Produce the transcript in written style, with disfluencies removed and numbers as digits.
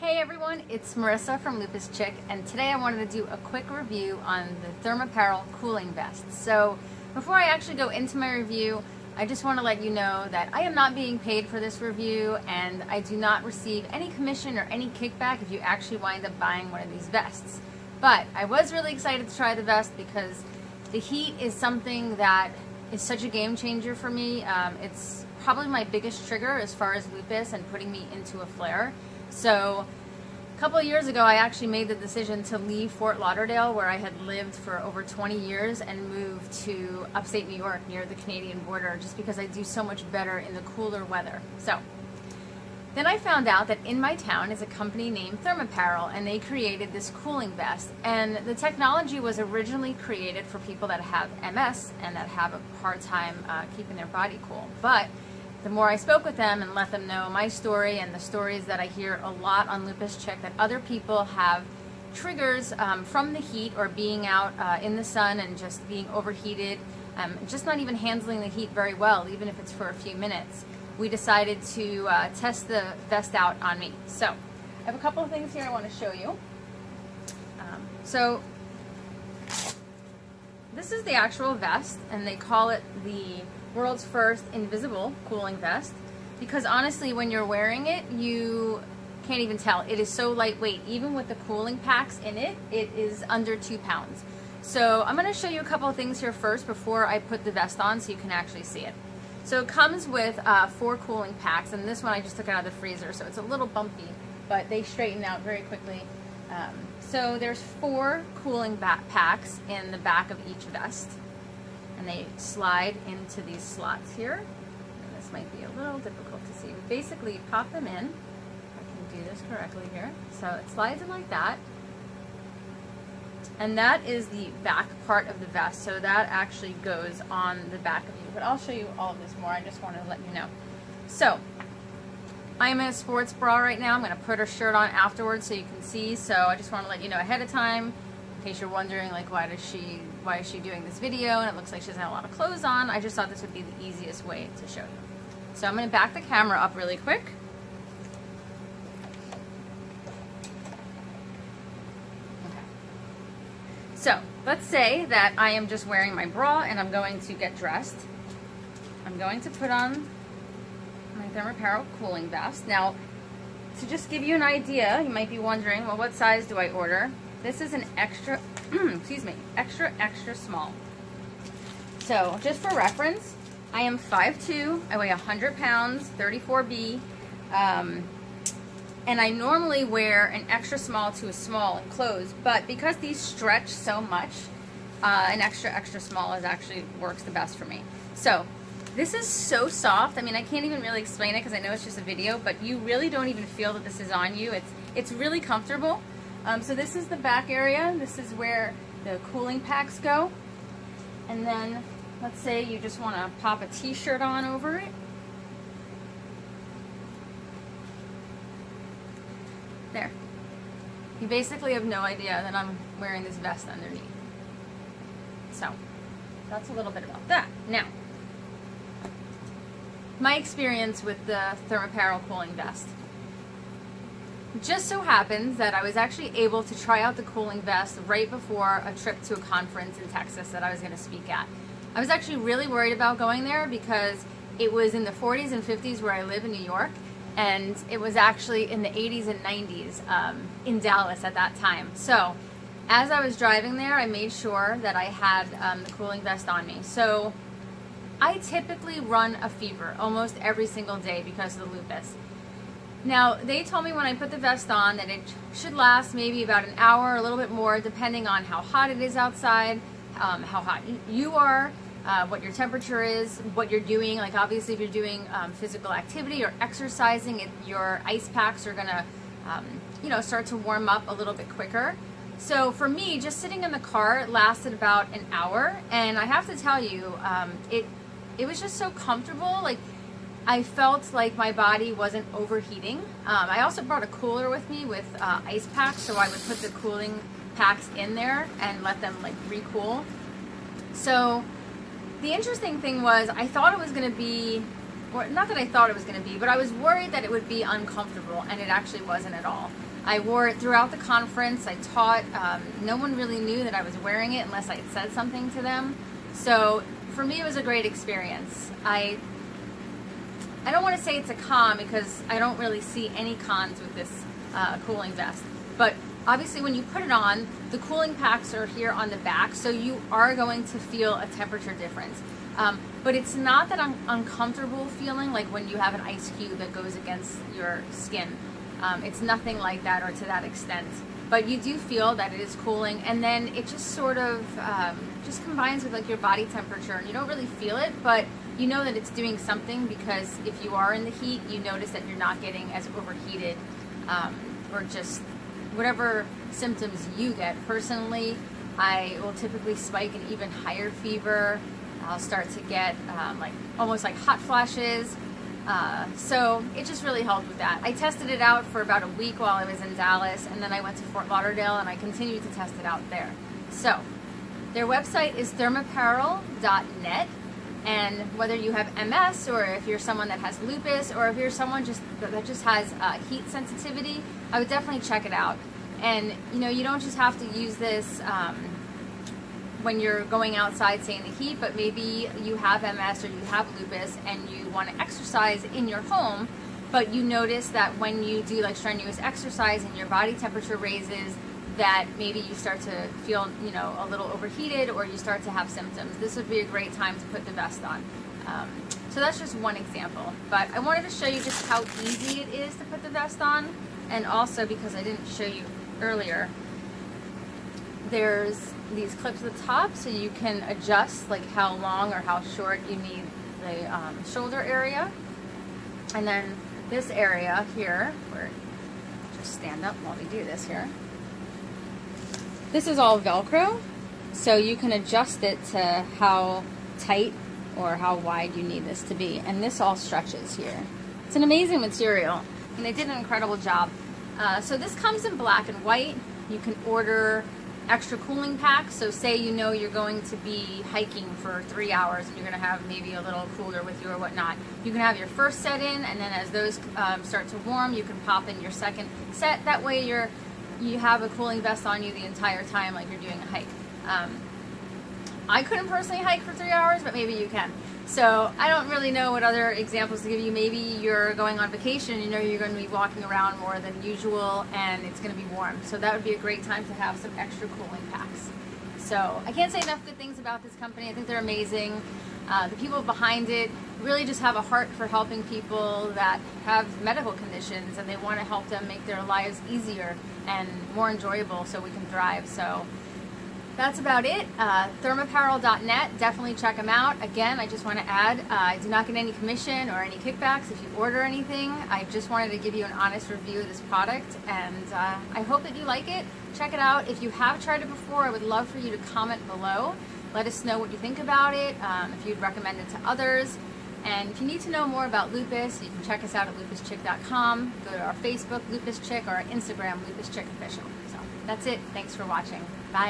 Hey everyone, it's Marissa from Lupus Chick, and today I wanted to do a quick review on the Thermapparel cooling vest. So before I actually go into my review, I just want to let you know that I am not being paid for this review, and I do not receive any commission or any kickback if you actually wind up buying one of these vests. But I was really excited to try the vest because the heat is something that is such a game changer for me. It's probably my biggest trigger as far as lupus and putting me into a flare. So a couple of years ago, I actually made the decision to leave Fort Lauderdale, where I had lived for over 20 years, and move to upstate New York near the Canadian border, just because I do so much better in the cooler weather. So then I found out that in my town is a company named Thermapparel, and they created this cooling vest. And the technology was originally created for people that have MS and that have a hard time keeping their body cool. But the more I spoke with them and let them know my story and the stories that I hear a lot on Lupus Chick, that other people have triggers from the heat or being out in the sun and just being overheated, just not even handling the heat very well, even if it's for a few minutes, we decided to test the vest out on me. So I have a couple of things here I want to show you. So this is the actual vest, and they call it the world's first invisible cooling vest, because honestly when you're wearing it you can't even tell. It is so lightweight. Even with the cooling packs in it, it is under 2 pounds. So I'm going to show you a couple of things here first before I put the vest on so you can actually see it. So it comes with 4 cooling packs, and this one I just took out of the freezer, so it's a little bumpy, but they straighten out very quickly. So there's 4 cooling packs in the back of each vest, and they slide into these slots here. And this might be a little difficult to see. But basically, you pop them in. If I can do this correctly here. So it slides in like that. And that is the back part of the vest. So that actually goes on the back of you. But I'll show you all of this more. I just want to let you know. So I'm in a sports bra right now. I'm going to put her shirt on afterwards so you can see. So I just want to let you know ahead of time, in case you're wondering, like, why is she doing this video and it looks like she doesn't have a lot of clothes on. I just thought this would be the easiest way to show you. So I'm going to back the camera up really quick. Okay. So let's say that I am just wearing my bra and I'm going to get dressed. I'm going to put on my Thermapparel cooling vest. Now, to just give you an idea, you might be wondering, well, what size do I order? This is an extra, excuse me, extra small. So just for reference, I am 5'2", I weigh 100 pounds, 34B, and I normally wear an extra small to a small in clothes, but because these stretch so much, an extra small actually works the best for me. So this is so soft. I mean, I can't even really explain it because I know it's just a video, but you really don't even feel that this is on you. It's really comfortable. So this is the back area. This is where the cooling packs go. And then let's say you just want to pop a t-shirt on over it. There. You basically have no idea that I'm wearing this vest underneath. So that's a little bit about that. Now, my experience with the Thermapparel cooling vest. Just so happens that I was actually able to try out the cooling vest right before a trip to a conference in Texas that I was going to speak at. I was actually really worried about going there because it was in the 40s and 50s where I live in New York, and it was actually in the 80s and 90s in Dallas at that time. So as I was driving there, I made sure that I had the cooling vest on me. So I typically run a fever almost every single day because of the lupus. Now, they told me when I put the vest on that it should last maybe about an hour or a little bit more, depending on how hot it is outside, how hot you are, what your temperature is, what you're doing. Like obviously if you're doing physical activity or exercising, your ice packs are gonna start to warm up a little bit quicker. So for me, just sitting in the car, it lasted about an hour, and I have to tell you, it was just so comfortable. Like, I felt like my body wasn't overheating. I also brought a cooler with me with ice packs, so I would put the cooling packs in there and let them like recool. So the interesting thing was I thought it was going to be not that I thought it was going to be, but I was worried that it would be uncomfortable, and it actually wasn't at all. I wore it throughout the conference. I taught. No one really knew that I was wearing it unless I had said something to them. So for me, it was a great experience. I don't want to say it's a con because I don't really see any cons with this cooling vest. But obviously when you put it on, the cooling packs are here on the back, so you are going to feel a temperature difference. But it's not that uncomfortable feeling like when you have an ice cube that goes against your skin. It's nothing like that or to that extent. But you do feel that it is cooling, and then it just sort of just combines with like your body temperature, and you don't really feel it, but you know that it's doing something, because if you are in the heat, you notice that you're not getting as overheated or just whatever symptoms you get. Personally, I will typically spike an even higher fever. I'll start to get like almost like hot flashes. So it just really helped with that. I tested it out for about a week while I was in Dallas, and then I went to Fort Lauderdale and I continued to test it out there. So their website is thermaperil.net, and whether you have MS or if you're someone that has lupus or if you're someone that just has heat sensitivity, I would definitely check it out. And you know, you don't just have to use this when you're going outside, say in the heat, but maybe you have MS or you have lupus and you want to exercise in your home, but you notice that when you do like strenuous exercise and your body temperature raises, that maybe you start to feel, you know, a little overheated, or you start to have symptoms. This would be a great time to put the vest on. So that's just one example, but I wanted to show you just how easy it is to put the vest on, and also because I didn't show you earlier, there's these clips at the top, so you can adjust like how long or how short you need the shoulder area. And then this area here, where just stand up while we do this here. This is all Velcro, so you can adjust it to how tight or how wide you need this to be. And this all stretches here. It's an amazing material, and they did an incredible job. So this comes in black and white. You can order extra cooling packs. So say you know you're going to be hiking for 3 hours and you're going to have maybe a little cooler with you or whatnot. You can have your first set in, and then as those start to warm, you can pop in your second set. That way you have a cooling vest on you the entire time like you're doing a hike. I couldn't personally hike for 3 hours, but maybe you can. So I don't really know what other examples to give you. Maybe you're going on vacation, you know you're going to be walking around more than usual and it's going to be warm. So that would be a great time to have some extra cooling packs. So I can't say enough good things about this company. I think they're amazing. The people behind it really just have a heart for helping people that have medical conditions, and they want to help them make their lives easier and more enjoyable so we can thrive. So that's about it. Thermaperil.net, definitely check them out. Again, I just want to add, I do not get any commission or any kickbacks if you order anything. I just wanted to give you an honest review of this product, and I hope that you like it. Check it out. If you have tried it before, I would love for you to comment below. Let us know what you think about it, if you'd recommend it to others. And if you need to know more about lupus, you can check us out at lupuschick.com. Go to our Facebook, Lupus Chick, or our Instagram, Lupus Chick Official. So that's it. Thanks for watching. Bye.